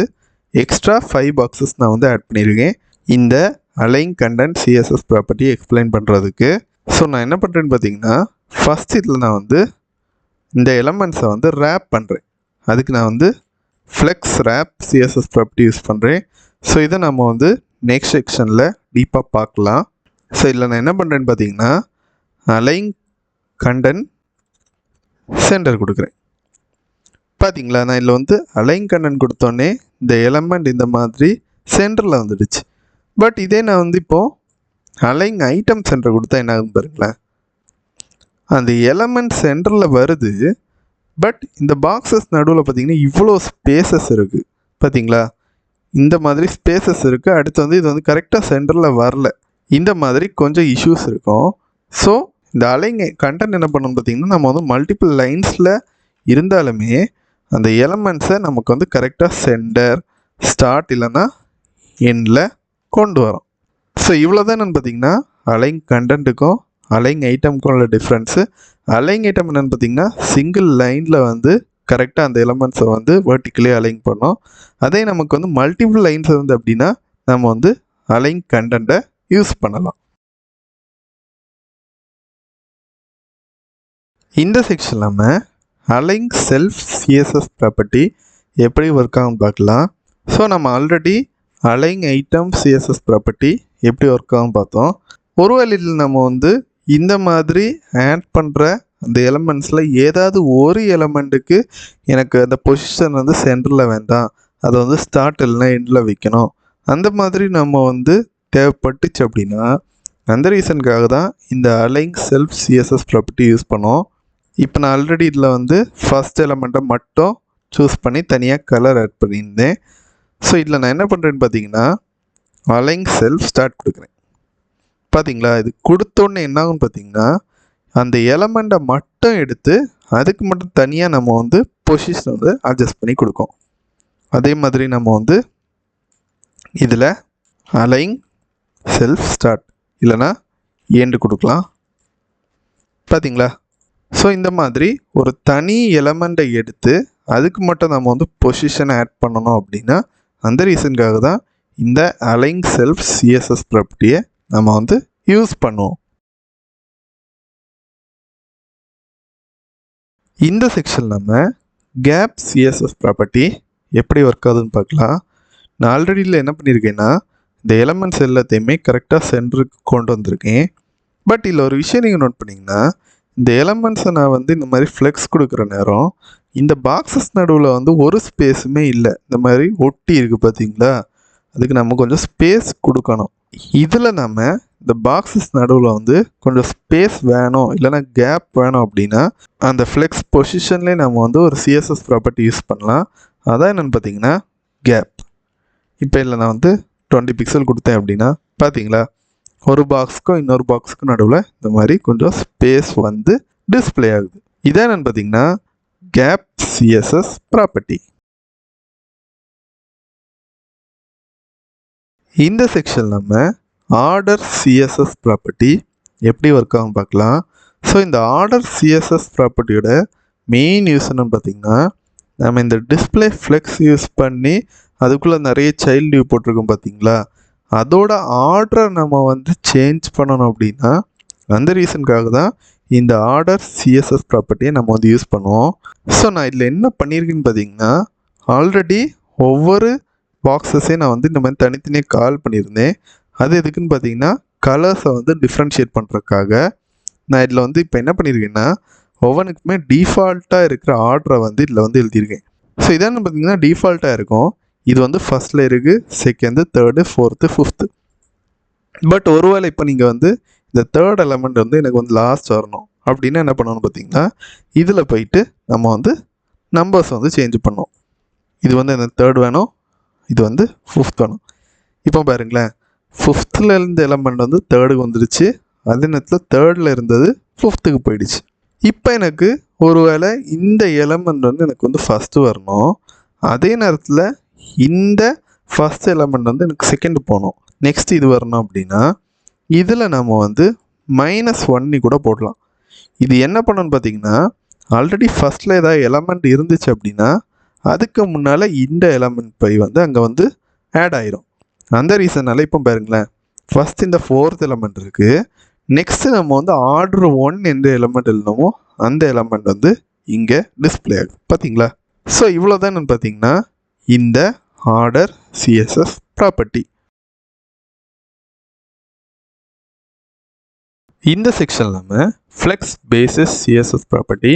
[SPEAKER 1] எக்ஸ்ட்ரா 5 பாக்ஸஸ் நான் வந்து ஆட் பண்ணியிருக்கேன் இந்த அலைங் கண்டென்ட் சிஎஸ்எஸ் ப்ராப்பர்ட்டி எக்ஸ்பிளைன் பண்ணுறதுக்கு. ஸோ நான் என்ன பண்ணுறேன்னு பார்த்தீங்கன்னா ஃபஸ்ட் இதில் நான் வந்து இந்த எலமெண்ட்ஸை வந்து ரேப் பண்ணுறேன். அதுக்கு நான் வந்து flex wrap CSS property use பண்ணுறேன். ஸோ இதை நம்ம வந்து நெக்ஸ்ட் செக்ஷனில் டீப்பாக பார்க்கலாம். ஸோ இதில் நான் என்ன பண்ணுறேன்னு பார்த்தீங்கன்னா அலைங் கண்டென்ட் சென்டர் கொடுக்குறேன். பார்த்தீங்களா, நான் இதில் வந்து அலைங் கண்டென்ட் கொடுத்தோன்னே இந்த எலமெண்ட் இந்த மாதிரி சென்டரில் வந்துடுச்சு. பட் இதே நான் வந்து இப்போது அலைங் ஐட்டம் சென்டர் கொடுத்தா என்ன ஆகுதுன்னு பாருங்களேன், அந்த எலமெண்ட் சென்டரில் வருது. பட் இந்த பாக்ஸஸ் நடுவில் பார்த்தீங்கன்னா இவ்வளோ ஸ்பேசஸ் இருக்குது. பார்த்தீங்களா, இந்த மாதிரி ஸ்பேசஸ் இருக்குது. அடுத்து வந்து இது வந்து கரெக்டாக சென்டரில் வரல, இந்த மாதிரி கொஞ்சம் இஷ்யூஸ் இருக்கும். ஸோ இந்த அலைங் கண்டென்ட் என்ன பண்ணணும்னு பார்த்தீங்கன்னா நம்ம வந்து மல்டிபிள் லைன்ஸில் இருந்தாலுமே அந்த எலமெண்ட்ஸை நமக்கு வந்து கரெக்டாக சென்டர் ஸ்டார்ட் இல்லைன்னா எண்டில் கொண்டு வரோம். ஸோ இவ்வளோ தான் என்னென்னு பார்த்தீங்கன்னா அலைங் கண்டென்ட்டுக்கும் அலைங் ஐட்டமுக்கும் உள்ள டிஃப்ரென்ஸு. அலைங் ஐட்டம் என்னென்னு பார்த்தீங்கன்னா சிங்கிள் லைனில் வந்து கரெக்டாக அந்த எலமெண்ட்ஸை வந்து வெர்டிக்கலி அலைன் பண்ணோம். அதே நமக்கு வந்து மல்டிபிள் லைன்ஸ் இருந்து அப்படின்னா நம்ம வந்து அலைங் கண்டென்ட்டை யூஸ் பண்ணலாம். இந்த செக்ஷன் நம்ம அலைங் செல்ஃப் சிஎஸ்எஸ் ப்ராப்பர்ட்டி எப்படி ஒர்க் ஆகும்னு பார்க்கலாம். ஸோ நம்ம ஆல்ரெடி அலைங் ஐட்டம் சிஎஸ்எஸ் ப்ராப்பர்ட்டி எப்படி ஒர்க் ஆகும்னு பார்த்தோம். ஒரு வழியில் நம்ம வந்து இந்த மாதிரி ஆட் பண்ணுற அந்த எலமெண்ட்ஸில் ஏதாவது ஒரு எலமெண்ட்டுக்கு எனக்கு அந்த பொசிஷன் வந்து சென்டரில் வேண்டாம், அதை வந்து ஸ்டார்ட் இல்லைனா எண்டில் வைக்கணும், அந்த மாதிரி நம்ம வந்து தேவைப்பட்டுச்சு அப்படின்னா அந்த ரீசனுக்காக தான் இந்த அலைங் செல்ஃப் சிஎஸ்எஸ் ப்ராப்பர்ட்டி யூஸ் பண்ணோம். இப்போ நான் ஆல்ரெடி இதில் வந்து ஃபஸ்ட் எலமெண்ட்டை மட்டும் சூஸ் பண்ணி தனியாக கலர் ஆட் பண்ணியிருந்தேன். ஸோ இதில் நான் என்ன பண்ணுறேன்னு பார்த்தீங்கன்னா அலைங் செல்ஃப் ஸ்டார்ட் கொடுக்குறேன். பார்த்தீங்களா, இது கொடுத்தோன்னே என்ன ஆகும்னு பார்த்தீங்கன்னா அந்த எலமெண்ட்டை மட்டும் எடுத்து அதுக்கு மட்டும் தனியாக நம்ம வந்து பொசிஷன் வந்து அட்ஜஸ்ட் பண்ணி கொடுக்கும். அதே மாதிரி நம்ம வந்து இதில் அலைங் செல்ஃப் ஸ்டார்ட் இல்லைனா எண்டு கொடுக்கலாம். பார்த்தீங்களா, ஸோ இந்த மாதிரி ஒரு தனி எலமெண்ட்டை எடுத்து அதுக்கு மட்டும் நம்ம வந்து பொசிஷனை ஆட் பண்ணணும் அப்படின்னா அந்த ரீசனுக்காக தான் இந்த அலைங் செல்ஃப் சிஎஸ்எஸ் ப்ராப்பர்ட்டியை நம்ம வந்து யூஸ் பண்ணுவோம். இந்த செக்ஷன் நம்ம கேப் சிஎஸ்எஸ் ப்ராப்பர்ட்டி எப்படி ஒர்க் ஆகுதுன்னு பார்க்கலாம். நான் ஆல்ரெடியில் என்ன பண்ணியிருக்கேன்னா இந்த எலமெண்ட்ஸ் எல்லாத்தையுமே கரெக்டாக சென்டருக்கு கொண்டு வந்திருக்கேன். பட் இதில் ஒரு விஷயம் நீங்கள் நோட் பண்ணிங்கன்னா இந்த எலமெண்ட்ஸை நான் வந்து இந்த மாதிரி ஃப்ளெக்ஸ் கொடுக்குற நேரம் இந்த பாக்ஸஸ் நடுவில் வந்து ஒரு ஸ்பேஸுமே இல்லை, இந்த மாதிரி ஒட்டி இருக்குது. பார்த்தீங்களா, அதுக்கு நம்ம கொஞ்சம் ஸ்பேஸ் கொடுக்கணும். இதில் நம்ம இந்த பாக்ஸஸ் நடுவில் வந்து கொஞ்சம் ஸ்பேஸ் வேணும் இல்லைனா கேப் வேணும் அப்படின்னா அந்த ஃப்ளெக்ஸ் பொசிஷன்லேயே நம்ம வந்து ஒரு சிஎஸ்எஸ் ப்ராப்பர்ட்டி யூஸ் பண்ணலாம். அதான் என்னென்னு பார்த்தீங்கன்னா கேப். இப்போ இதில் நான் வந்து 20 பிக்சல் கொடுத்தேன் அப்படின்னா பார்த்தீங்களா, ஒரு பாக்ஸுக்கும் இன்னொரு பாக்ஸுக்கும் நடுவில் இந்த மாதிரி கொஞ்சம் ஸ்பேஸ் வந்து டிஸ்பிளே ஆகுது. இதான் என்னன்னு பார்த்தீங்கன்னா கேப் சிஎஸ்எஸ் ப்ராப்பர்ட்டி. இந்த செக்ஷன் நம்ம ஆர்டர் சிஎஸ்எஸ் ப்ராப்பர்ட்டி எப்படி ஒர்க் ஆகும் பார்க்கலாம். ஸோ இந்த ஆர்டர் சிஎஸ்எஸ் ப்ராப்பர்ட்டியோட மெயின் யூஸ் என்னன்னு பார்த்தீங்கன்னா, நம்ம இந்த டிஸ்பிளே ஃப்ளெக்ஸ் யூஸ் பண்ணி அதுக்குள்ளே நிறைய சைல்டு வியூ போட்டிருக்கோம் பார்த்தீங்களா, அதோட ஆர்டரை நம்ம வந்து சேஞ்ச் பண்ணணும் அப்படின்னா அந்த ரீசனுக்காக தான் இந்த ஆர்டர் சிஎஸ்எஸ் ப்ராப்பர்ட்டியை நம்ம வந்து யூஸ் பண்ணுவோம். ஸோ நான் இதில் என்ன பண்ணியிருக்கேன்னு பார்த்தீங்கன்னா, ஆல்ரெடி ஒவ்வொரு பாக்ஸஸையும் நான் வந்து இந்த மாதிரி தனித்தனியாக கால் பண்ணியிருந்தேன். அது எதுக்குன்னு பார்த்தீங்கன்னா கலர்ஸை வந்து டிஃப்ரென்ஷியேட் பண்ணுறதுக்காக. நான் இதில் வந்து இப்போ என்ன பண்ணியிருக்கேன்னா, ஒவ்வொன்றுக்குமே டிஃபால்ட்டாக இருக்கிற ஆர்டரை வந்து இதில் வந்து எழுதியிருக்கேன். ஸோ இதான்னு பார்த்தீங்கன்னா டிஃபால்ட்டாக இருக்கும். இது வந்து ஃபஸ்ட்டில் இருக்குது, second, third, fourth, fifth. But ஒருவேளை இப்போ நீங்கள் வந்து இந்த தேர்ட் எலமெண்ட் வந்து எனக்கு வந்து லாஸ்ட் வரணும் அப்படின்னா என்ன பண்ணணும்னு பார்த்தீங்கன்னா, இதில் போயிட்டு நம்ம வந்து நம்பர்ஸ் வந்து சேஞ்ச் பண்ணோம். இது வந்து எனக்கு தேர்ட் வேணும், இது வந்து ஃபிஃப்த் வேணும். இப்போ பாருங்களேன், ஃபிஃப்த்தில் இருந்த எலமெண்ட் வந்து தேர்டுக்கு வந்துடுச்சு, அதே நேரத்தில் தேர்டில் இருந்தது ஃபிஃப்த்துக்கு போயிடுச்சு. இப்போ எனக்கு ஒருவேளை இந்த எலமெண்ட் வந்து எனக்கு வந்து ஃபஸ்ட்டு வரணும், அதே நேரத்தில் இந்த ஃபஸ்ட் எலமெண்ட் வந்து எனக்கு செகண்டு போகணும், நெக்ஸ்ட் இது வரணும் அப்படின்னா இதில் நம்ம வந்து -1 கூட போடலாம். இது என்ன பண்ணணும்னு பார்த்தீங்கன்னா, ஆல்ரெடி ஃபஸ்ட்டில் ஏதாவது எலமெண்ட் இருந்துச்சு அப்படின்னா அதுக்கு முன்னால் இந்த எலமெண்ட் போய் வந்து அங்கே வந்து ஆட் ஆயிரும். அந்த ரீசனால் இப்போ பாருங்களேன், ஃபஸ்ட் இந்த ஃபோர்த் எலமெண்ட் இருக்குது, நெக்ஸ்ட்டு நம்ம வந்து ஆர்டர் 1 எந்த எலமெண்ட் எழுதணுமோ அந்த எலமெண்ட் வந்து இங்கே டிஸ்பிளே ஆகுது பார்த்தீங்களா. ஸோ இவ்வளோ தான் என்னன்னு பார்த்தீங்கன்னா இந்த ஆர்டர் சிஎஸ்எஸ் ப்ராப்பர்ட்டி. இந்த செக்ஷனில் நம்ம ஃப்ளெக்ஸ் பேசிஸ் சிஎஸ்எஸ் ப்ராப்பர்ட்டி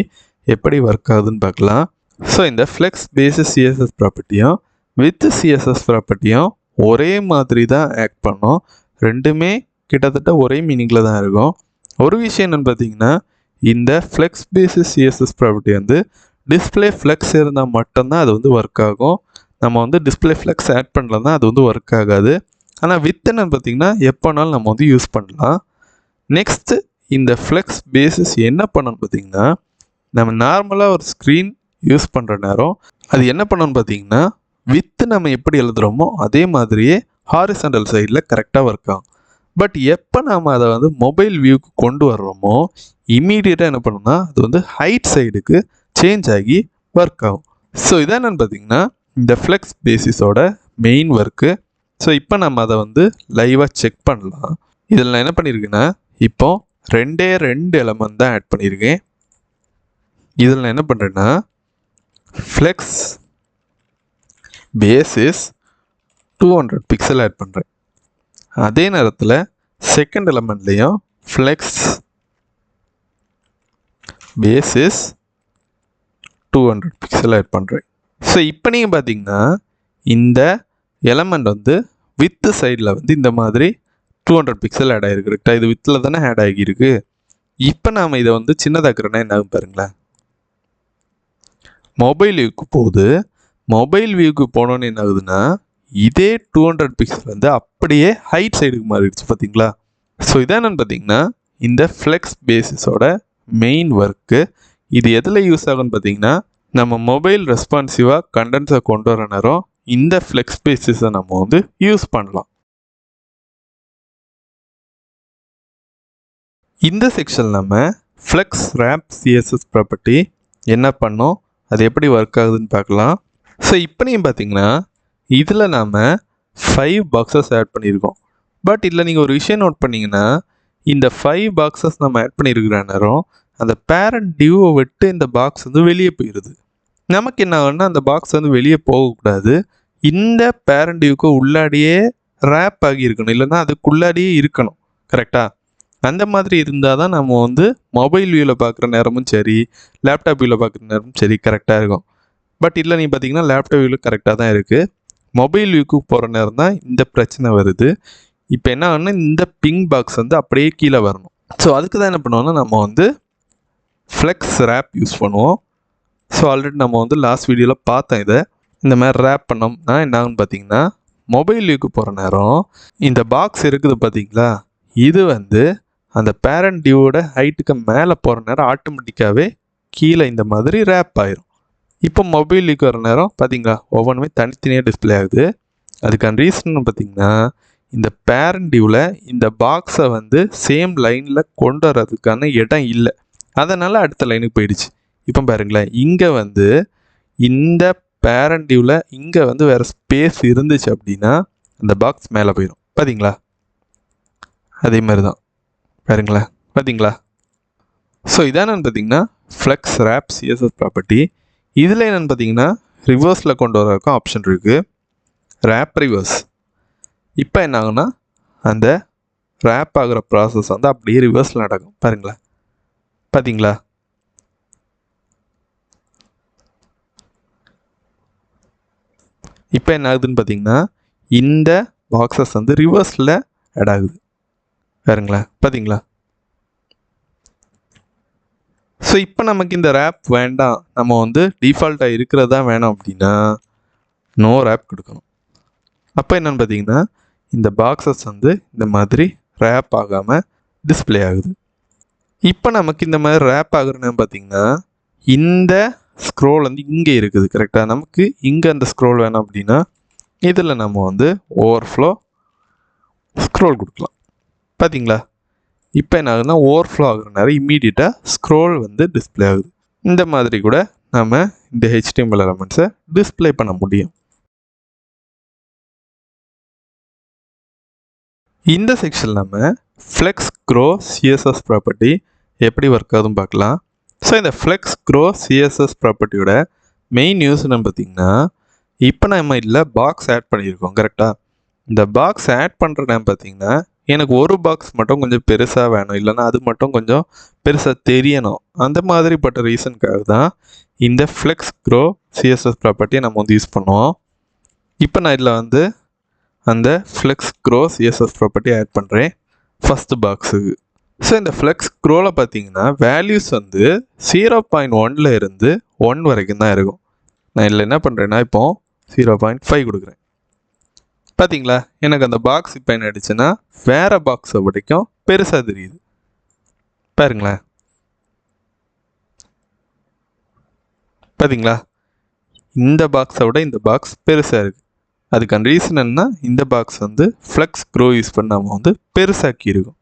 [SPEAKER 1] எப்படி ஒர்க் ஆகுதுன்னு பார்க்கலாம். ஸோ இந்த ஃப்ளெக்ஸ் பேசிஸ் சிஎஸ்எஸ் ப்ராப்பர்ட்டியும் வித் சிஎஸ்எஸ் ப்ராப்பர்ட்டியும் ஒரே மாதிரி தான் ஆக்ட் பண்ணோம். ரெண்டுமே கிட்டத்தட்ட ஒரே மீனிங்கில் தான் இருக்கும். ஒரு விஷயம் என்னென்னு பார்த்தீங்கன்னா, இந்த ஃப்ளெக்ஸ் பேசிஸ் சிஎஸ்எஸ் ப்ராப்பர்ட்டி வந்து டிஸ்பிளே ஃப்ளெக்ஸ் இருந்தால் மட்டும்தான் அது வந்து ஒர்க் ஆகும். நம்ம வந்து டிஸ்பிளே ஃப்ளெக்ஸ் ஆட் பண்ணலன்னா அது வந்து ஒர்க் ஆகாது. ஆனால் வித் என்னன்னு பார்த்தீங்கன்னா எப்போனாலும் நம்ம வந்து யூஸ் பண்ணலாம். நெக்ஸ்ட்டு இந்த ஃப்ளெக்ஸ் பேசிஸ் என்ன பண்ணணும்னு பார்த்தீங்கன்னா, நம்ம நார்மலாக ஒரு ஸ்க்ரீன் யூஸ் பண்ணுற நேரம் அது என்ன பண்ணணும்னு பார்த்தீங்கன்னா, வித்து நம்ம எப்படி எழுதுகிறோமோ அதே மாதிரியே ஹாரிசாண்டல் சைடில் கரெக்டாக ஒர்க் ஆகும். பட் எப்போ நாம் அதை வந்து மொபைல் வியூக்கு கொண்டு வர்றோமோ இம்மீடியட்டாக என்ன பண்ணணும்னா அது வந்து ஹைட் சைடுக்கு சேஞ்ச் ஆகி ஒர்க் ஆகும். ஸோ இதான் என்னென்னு பார்த்தீங்கன்னா இந்த ஃப்ளெக்ஸ் பேசிஸோட மெயின் ஒர்க்கு. ஸோ இப்போ நம்ம அதை வந்து லைவாக செக் பண்ணலாம். இதில் நான் என்ன பண்ணியிருக்கேன்னா, இப்போ 2 எலமெண்ட் தான் ஆட் பண்ணியிருக்கேன். இதில் நான் என்ன பண்ணுறேன்னா ஃப்ளெக்ஸ் பேசிஸ் 200 பிக்சல் ஆட் பண்ணுறேன். அதே நேரத்தில் செகண்ட் எலமெண்ட்லேயும் ஃப்ளெக்ஸ் பேசிஸ் 200 பிக்சல் ஆட் பண்ணுறேன். ஸோ இப்போ நீங்கள் பார்த்தீங்கன்னா இந்த எலமெண்ட் வந்து வித்து சைடில் வந்து இந்த மாதிரி 200 பிக்சல் ஆட் ஆகிருக்கு. கரெக்டாக இது வித்தில் தானே ஆட் ஆகியிருக்கு. இப்போ நாம் இதை வந்து சின்னதாக்குறோன்னா என்ன ஆகும் பாருங்களேன், மொபைல் வியூக்கு போகுது. மொபைல் வியூக்கு போனோன்னு என்ன ஆகுதுன்னா இதே 200 பிக்சல் வந்து அப்படியே ஹைட் சைடுக்கு மாறிடுச்சு பார்த்தீங்களா. ஸோ இதான் என்னென்னு பார்த்தீங்கன்னா இந்த ஃப்ளெக்ஸ் பேசிஸோட மெயின் ஒர்க்கு. இது எதில் யூஸ் ஆகுன்னு பார்த்தீங்கன்னா, நம்ம மொபைல் ரெஸ்பான்சிவாக கண்டென்ட்ஸை கொண்டு வர நேரம் இந்த ஃப்ளெக்ஸ் பேசிஸை நம்ம வந்து யூஸ் பண்ணலாம். இந்த செக்ஷன் நம்ம ஃப்ளெக்ஸ் ரேப் சிஎஸ்எஸ் ப்ராப்பர்ட்டி என்ன பண்ணோம், அது எப்படி ஒர்க் ஆகுதுன்னு பார்க்கலாம். ஸோ இப்போ நீங்கள் பார்த்தீங்கன்னா இதில் நாம் 5 பாக்ஸஸ் ஆட் பண்ணியிருக்கோம். பட் இதில் நீங்கள் ஒரு விஷயம் நோட் பண்ணிங்கன்னா, இந்த 5 பாக்ஸஸ் நம்ம ஆட் பண்ணியிருக்கிற நேரம் அந்த பேரண்ட் டியூவை விட்டு இந்த பாக்ஸ் வந்து வெளியே போயிடுது. நமக்கு என்ன ஆகுன்னா அந்த பாக்ஸ் வந்து வெளியே போகக்கூடாது, இந்த பேரண்ட் டியூக்கு உள்ளாடியே ரேப் ஆகி இருக்கணும், இல்லைன்னா அதுக்குள்ளாடியே இருக்கணும். கரெக்டாக அந்த மாதிரி இருந்தால் தான் நம்ம வந்து மொபைல் வியூவில் பார்க்குற நேரமும் சரி, லேப்டாப் வியூவில் பார்க்குற நேரமும் சரி கரெக்டாக இருக்கும். பட் இல்லை நீங்கள் பார்த்தீங்கன்னா லேப்டாப் வியூவில் கரெக்டாக தான் இருக்குது, மொபைல் வியூக்கு போகிற நேரம் தான் இந்த பிரச்சனை வருது. இப்போ என்ன ஆகுன்னா இந்த பிங் பாக்ஸ் வந்து அப்படியே கீழே வரணும். ஸோ அதுக்கு தான் என்ன பண்ணுவோம்னா நம்ம வந்து ஃப்ளெக்ஸ் ரேப் யூஸ் பண்ணுவோம். ஸோ ஆல்ரெடி நம்ம வந்து லாஸ்ட் வீடியோவில் பார்த்தோம் இதை. இந்த மாதிரி ரேப் பண்ணோம்னா என்ன ஆகுன்னு பார்த்தீங்கன்னா, மொபைல் வியூக்கு போகிற நேரம் இந்த பாக்ஸ் இருக்குது பார்த்தீங்களா, இது வந்து அந்த பேரண்ட் டியூவோட ஹைட்டுக்கு மேலே போகிற நேரம் ஆட்டோமேட்டிக்காகவே கீழே இந்த மாதிரி ரேப் ஆயிரும். இப்போ மொபைல் வியூக்கு வர நேரம் பார்த்தீங்களா, ஒவ்வொன்றுமே தனித்தனியாக டிஸ்பிளே ஆகுது. அதுக்கான ரீசன் பார்த்தீங்கன்னா, இந்த பேரண்ட் டியூவில் இந்த பாக்ஸை வந்து சேம் லைனில் கொண்டு வர்றதுக்கான இடம் இல்லை. அதனால் அடுத்த லைனுக்கு போயிடுச்சு. இப்போ பாருங்களேன், இங்கே வந்து இந்த பேரண்ட் டியூவில் இங்கே வந்து வேறு ஸ்பேஸ் இருந்துச்சு அப்படின்னா அந்த பாக்ஸ் மேலே போயிடும். பார்த்தீங்களா, அதே மாதிரி தான் பாருங்களேன். பார்த்தீங்களா, ஸோ இதான் என்னென்னு பார்த்தீங்கன்னா ஃப்ளெக்ஸ் ரேப் சிஎஸ்எஸ் ப்ராப்பர்ட்டி. இதில் என்னென்னு பார்த்தீங்கன்னா ரிவர்ஸில் கொண்டு வரதுக்கும் ஆப்ஷன் இருக்குது, ரேப் ரிவர்ஸ். இப்போ என்ன ஆகுனா அந்த ரேப் ஆகிற ப்ராசஸ் வந்து அப்படியே ரிவர்ஸில் நடக்கும். பாருங்களேன், பார்த்தீங்களா. இப்போ என்ன ஆகுதுன்னு பார்த்தீங்கன்னா இந்த பாக்ஸஸ் வந்து ரிவர்ஸில் ஆட் ஆகுது. பாருங்களேன், பார்த்தீங்களா. ஸோ இப்போ நமக்கு இந்த ரேப் வேண்டாம், நம்ம வந்து டிஃபால்ட்டாக இருக்கிறதா வேணும் அப்படின்னா நோ ரேப் கொடுக்கணும். அப்போ என்னென்னு பார்த்தீங்கன்னா இந்த பாக்ஸஸ் வந்து இந்த மாதிரி ரேப் ஆகாமல் டிஸ்பிளே ஆகுது. இப்போ நமக்கு இந்த மாதிரி ரேப் ஆகுறதுன்னு பார்த்தீங்கன்னா இந்த ஸ்க்ரோல் வந்து இங்கே இருக்குது கரெக்டாக. நமக்கு இங்கே அந்த ஸ்க்ரோல் வேணும் அப்படின்னா இதில் நம்ம வந்து ஓவர்ஃப்ளோ ஸ்க்ரோல் கொடுக்கலாம். பார்த்தீங்களா, இப்போ என்ன ஆகுதுன்னா ஓவர்ஃப்ளோ ஆகுற நேரம் இம்மீடியட்டாக ஸ்க்ரோல் வந்து டிஸ்பிளே ஆகுது. இந்த மாதிரி கூட நம்ம இந்த HTML எலமெண்ட்ஸை டிஸ்பிளே பண்ண முடியும். இந்த செக்ஷன் நம்ம ஃப்ளெக்ஸ் க்ரோ சிஎஸ்எஸ் ப்ராப்பர்ட்டி எப்படி ஒர்க் ஆகுதுன்னு பார்க்கலாம். ஸோ இந்த ஃப்ளெக்ஸ் க்ரோ சிஎஸ்எஸ் ப்ராப்பர்ட்டியோட மெயின் யூஸ் என்னன்னு பார்த்தீங்கன்னா, இப்போ நம்ம இதில் பாக்ஸ் ஆட் பண்ணியிருக்கோம் கரெக்டாக. இந்த பாக்ஸ் ஆட் பண்ணுற நேரம் பார்த்தீங்கன்னா எனக்கு ஒரு பாக்ஸ் மட்டும் கொஞ்சம் பெருசாக வேணும், இல்லைனா அது மட்டும் கொஞ்சம் பெருசாக தெரியணும். அந்த மாதிரிப்பட்ட ரீசனுக்காக தான் இந்த ஃப்ளெக்ஸ் க்ரோ சிஎஸ்எஸ் ப்ராப்பர்ட்டியை நம்ம வந்து யூஸ் பண்ணுவோம். இப்போ நான் இதில் வந்து அந்த flex grow CSS property add பண்ணுறேன் ஃபஸ்ட்டு பாக்ஸுக்கு. ஸோ இந்த ஃப்ளெக்ஸ் க்ரோவில் பார்த்தீங்கன்னா வேல்யூஸ் வந்து 0.1 இருந்து 1 வரைக்கும் தான் இருக்கும். நான் இதில் என்ன பண்ணுறேன்னா இப்போ 0.5 கொடுக்குறேன். பார்த்தீங்களா, எனக்கு அந்த பாக்ஸ் இப்போ என்ன ஆயிடுச்சுன்னா வேறு பாக்ஸை வரைக்கும் பெருசாக தெரியுது. பாருங்களேன், பார்த்தீங்களா, இந்த பாக்ஸை விட இந்த பாக்ஸ் பெருசாக இருக்குது. அதுக்கான ரீசன் என்ன, இந்த பாக்ஸ் வந்து ஃப்ளெக்ஸ் க்ரோ யூஸ் பண்ணி நம்ம வந்து பெருசாக்கி இருக்கும்.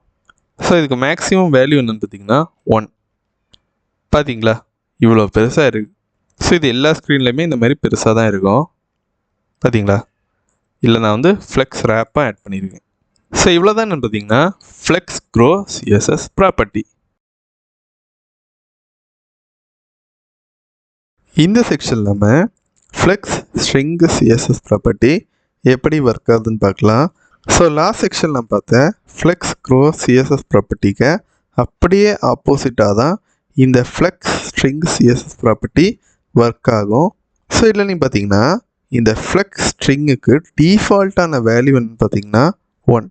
[SPEAKER 1] ஸோ இதுக்கு மேக்ஸிமம் வேல்யூ என்னென்னு பார்த்தீங்கன்னா 1. பார்த்தீங்களா, இவ்வளோ பெருசாக இருக்குது. ஸோ இது எல்லா ஸ்க்ரீன்லேயுமே இந்த மாதிரி பெருசாக தான் இருக்கும். பார்த்தீங்களா, இல்லை நான் வந்து ஃப்ளெக்ஸ் ரேப்பாக ஆட் பண்ணியிருக்கேன். ஸோ இவ்வளோ தான் என்னென்னு பார்த்தீங்கன்னா ஃப்ளெக்ஸ் க்ரோ சிஎஸ்எஸ் ப்ராப்பர்ட்டி. இந்த செக்ஷன் நம்ம ஃப்ளெக்ஸ் ஸ்ட்ரிங் சிஎஸ்எஸ் ப்ராப்பர்ட்டி எப்படி ஒர்க் ஆகுதுன்னு பார்க்கலாம். ஸோ லாஸ்ட் செக்ஷன் நான் பார்த்தேன் ஃப்ளெக்ஸ் க்ரோ சிஎஸ்எஸ் ப்ராப்பர்ட்டிக்கு அப்படியே ஆப்போசிட்டாக தான் இந்த flex shrink CSS property work ஆகும். ஸோ இதில் நீங்கள் பார்த்தீங்கன்னா இந்த ஃப்ளெக்ஸ் ஸ்ட்ரிங்குக்கு டிஃபால்ட்டான வேல்யூ என்னன்னு பார்த்தீங்கன்னா 1.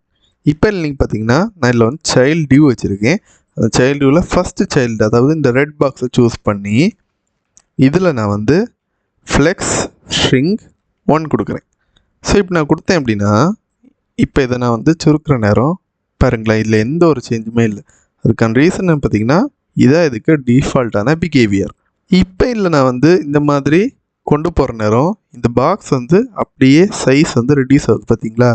[SPEAKER 1] இப்போ நீங்கள் பார்த்தீங்கன்னா நான் இதில் வந்து சைல்டு டியூ வச்சுருக்கேன். அந்த சைல்டு டியூவில் ஃபஸ்ட்டு சைல்டு, அதாவது இந்த ரெட் பாக்ஸை சூஸ் பண்ணி இதில் நான் வந்து ஃப்ளெக்ஸ் ஸ்ட்ரிங் 1 கொடுக்குறேன். ஸோ இப்போ நான் கொடுத்தேன் அப்படின்னா இப்போ இதை நான் வந்து சுருக்கிற நேரம் பாருங்களேன், இதில் எந்த ஒரு சேஞ்சுமே இல்லை. அதுக்கான ரீசன் பார்த்தீங்கன்னா இதான் இதுக்கு டிஃபால்ட்டான பிஹேவியர். இப்போ இல்லை நான் வந்து இந்த மாதிரி கொண்டு போகிற நேரம் இந்த பாக்ஸ் வந்து அப்படியே சைஸ் வந்து ரெடியூஸ் ஆகுது. பார்த்தீங்களா,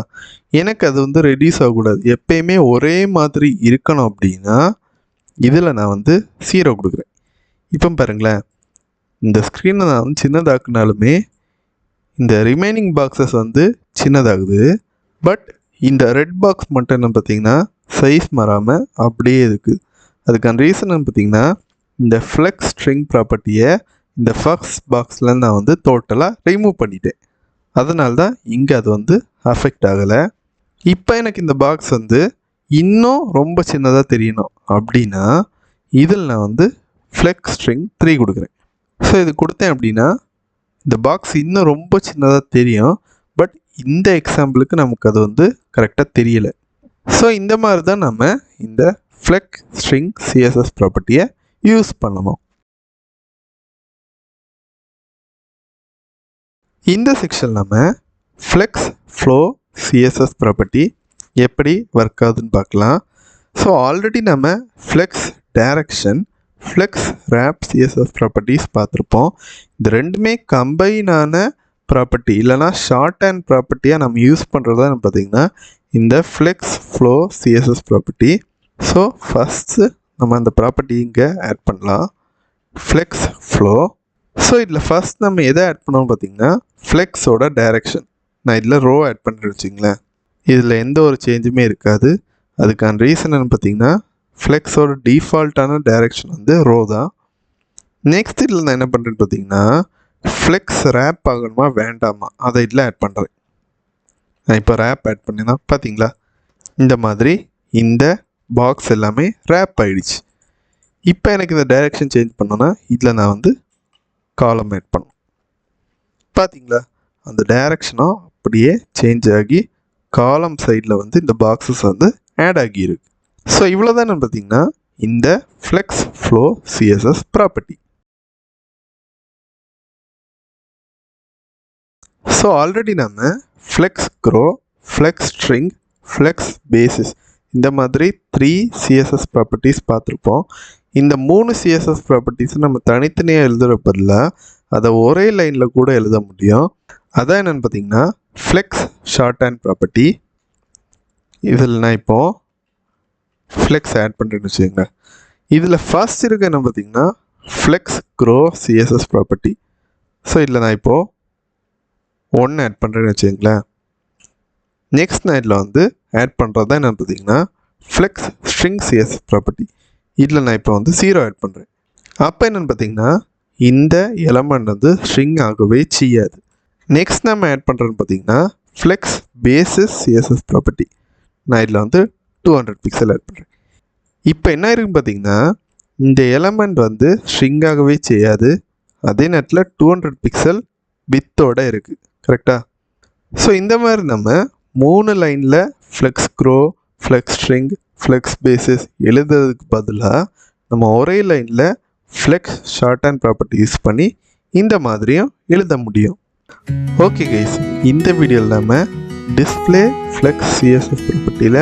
[SPEAKER 1] எனக்கு அது வந்து ரெடியூஸ் ஆகக்கூடாது, எப்பயுமே ஒரே மாதிரி இருக்கணும் அப்படின்னா இதில் நான் வந்து 0 கொடுக்குறேன். இப்போ பாருங்களேன், இந்த ஸ்க்ரீனை நான் வந்து சின்னதாக்குனாலுமே இந்த ரிமைனிங் பாக்ஸஸ் வந்து சின்னதாகுது. பட் இந்த ரெட் பாக்ஸ் மட்டும் என்ன பார்த்தீங்கன்னா சைஸ் மாறாமல் அப்படியே இருக்குது. அதுக்கான ரீசன் பார்த்தீங்கன்னா இந்த ஃப்ளெக்ஸ் ஸ்ட்ரிங் ப்ராப்பர்ட்டியை இந்த ஃபர்ஸ்ட் பாக்ஸில் நான் வந்து டோட்டலாக ரிமூவ் பண்ணிட்டேன். அதனால தான் இங்கே அது வந்து அஃபெக்ட் ஆகலை. இப்போ எனக்கு இந்த பாக்ஸ் வந்து இன்னும் ரொம்ப சின்னதாக தெரியணும் அப்படின்னா இதில் நான் வந்து ஃப்ளெக்ஸ் ஸ்ட்ரிங் 3 கொடுக்குறேன். ஸோ இது கொடுத்தேன் அப்படின்னா இந்த பாக்ஸ் இன்னும் ரொம்ப சின்னதாக தெரியும். பட் இந்த எக்ஸாம்பிளுக்கு நமக்கு அது வந்து கரெக்டாக தெரியலை. ஸோ இந்த மாதிரி தான் நம்ம இந்த ஃப்ளெக்ஸ் ஸ்ட்ரிங் சிஎஸ்எஸ் ப்ராப்பர்ட்டியை யூஸ் பண்ணணும். இந்த செக்ஷன் நம்ம ஃப்ளெக்ஸ் ஃப்ளோ சிஎஸ்எஸ் ப்ராப்பர்ட்டி எப்படி ஒர்க் ஆகுதுன்னு பார்க்கலாம். ஸோ ஆல்ரெடி நம்ம flex direction, flex wrap CSS properties பார்த்துருப்போம். இந்த ரெண்டுமே கம்பைனான ப்ராப்பர்ட்டி இல்லைனா ஷார்ட் ஹேண்ட் ப்ராப்பர்ட்டியாக நம்ம யூஸ் பண்ணுறது தான் பார்த்திங்கன்னா இந்த flex flow CSS property. So first நம்ம அந்த ப்ராப்பர்ட்டி இங்கே ஆட் பண்ணலாம், ஃப்ளெக்ஸ் ஃப்ளோ. ஸோ இதில் ஃபஸ்ட் நம்ம எதை ஆட் பண்ணோம்னு பார்த்திங்கன்னா ஃப்ளெக்ஸோட டைரக்ஷன். நான் இதில் ரோ ஆட் பண்ணுறேன்னு வச்சிங்களேன், இதில் எந்த ஒரு சேஞ்சுமே இருக்காது. அதுக்கான ரீசன் என்ன பார்த்திங்கன்னா ஃப்ளெக்ஸோட டிஃபால்ட்டான டைரக்ஷன் வந்து ரோ தான். நெக்ஸ்ட் இதில் நான் என்ன பண்ணுறேன்னு பார்த்திங்கன்னா ஃப்ளெக்ஸ் ரேப் ஆகணுமா வேண்டாமா அதை இதில் ஆட் பண்ணுறேன். நான் இப்போ ரேப் ஆட் பண்ணினா பார்த்தீங்களா இந்த மாதிரி இந்த பாக்ஸ் எல்லாமே ரேப் ஆகிடுச்சு. இப்போ எனக்கு இந்த டைரெக்ஷன் சேஞ்ச் பண்ணோன்னா இதில் நான் வந்து காலம் ஆட் பண்ணணும். பார்த்தீங்களா அந்த டைரெக்ஷனும் அப்படியே சேஞ்ச் ஆகி காலம் சைடில் வந்து இந்த பாக்ஸஸ் வந்து ஆட் ஆகியிருக்கு. ஸோ இவ்வளோ தானே பார்த்தீங்கன்னா இந்த flex flow CSS property. So already நம்ம flex grow, flex string, flex basis இந்த மாதிரி 3 சிஎஸ்எஸ் ப்ராப்பர்ட்டிஸ் பார்த்துருப்போம். இந்த 3 சிஎஸ்எஸ் ப்ராப்பர்ட்டிஸை நம்ம தனித்தனியாக எழுதுகிற பதிலாக அதை ஒரே லைனில் கூட எழுத முடியும். அதான் என்னென்னு பார்த்தீங்கன்னா ஃப்ளெக்ஸ் ஷார்ட் ஹேண்ட் ப்ராப்பர்ட்டி. இதில் நான் இப்போது ஃப்ளெக்ஸ் ஆட் பண்ணுறேன்னு வச்சுக்கோங்க. இதில் ஃபர்ஸ்ட் இருக்க என்ன பார்த்தீங்கன்னா flex grow CSS property. So இதில் நான் இப்போது 1 ஆட் பண்ணுறேன்னு வச்சுக்கோங்களேன். நெக்ஸ்ட் நான் இதில் வந்து ஆட் பண்ணுறது தான் என்னென்னு பார்த்தீங்கன்னா ஃப்ளெக்ஸ் ஸ்ட்ரிங் சிஎஸ்எஸ் ப்ராப்பர்ட்டி. இதில் நான் இப்போ வந்து 0 ஆட் பண்ணுறேன். அப்போ என்னென்னு பார்த்தீங்கன்னா இந்த எலமெண்ட் வந்து ஸ்ட்ரிங் ஆகவே செய்யாது. நெக்ஸ்ட் நம்ம ஆட் பண்ணுறேன்னு பார்த்தீங்கன்னா ஃப்ளெக்ஸ் பேசிஸ் சிஎஸ்எஸ் ப்ராப்பர்ட்டி. நான் இதில் வந்து 200 பிக்சல் ஆட் பண்ணுறேன். இப்போ என்ன இருக்குன்னு பார்த்தீங்கன்னா இந்த எலமெண்ட் வந்து ஸ்ட்ரிங் ஆகவே செய்யாது, அதே நேரத்தில் 200 பிக்சல் வித்தோடு இருக்குது. கரெக்டாக? ஸோ இந்த மாதிரி நம்ம 3 லைனில் flex grow, flex string, flex basis எழுதுறதுக்கு பதிலாக நம்ம ஒரே லைனில் flex short hand property use பண்ணி இந்த மாதிரியும் எழுத முடியும். ஓகே கைஸ், இந்த வீடியோவில் நம்ம டிஸ்பிளே ஃப்ளெக்ஸ் சிஎஸ்எஸ் ப்ராப்பர்ட்டியில்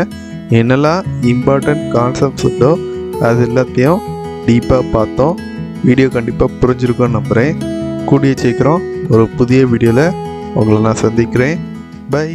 [SPEAKER 1] என்னெல்லாம் இம்பார்ட்டண்ட் கான்செப்ட்ஸ் உண்டோ அது எல்லாத்தையும் டீப்பாக பார்த்தோம். வீடியோ கண்டிப்பாக புரிஞ்சிருக்கும்னு நம்புகிறேன். கூடிய சீக்கிரம் ஒரு புதிய வீடியோவில் உங்களை நான் சந்திக்கிறேன். பை.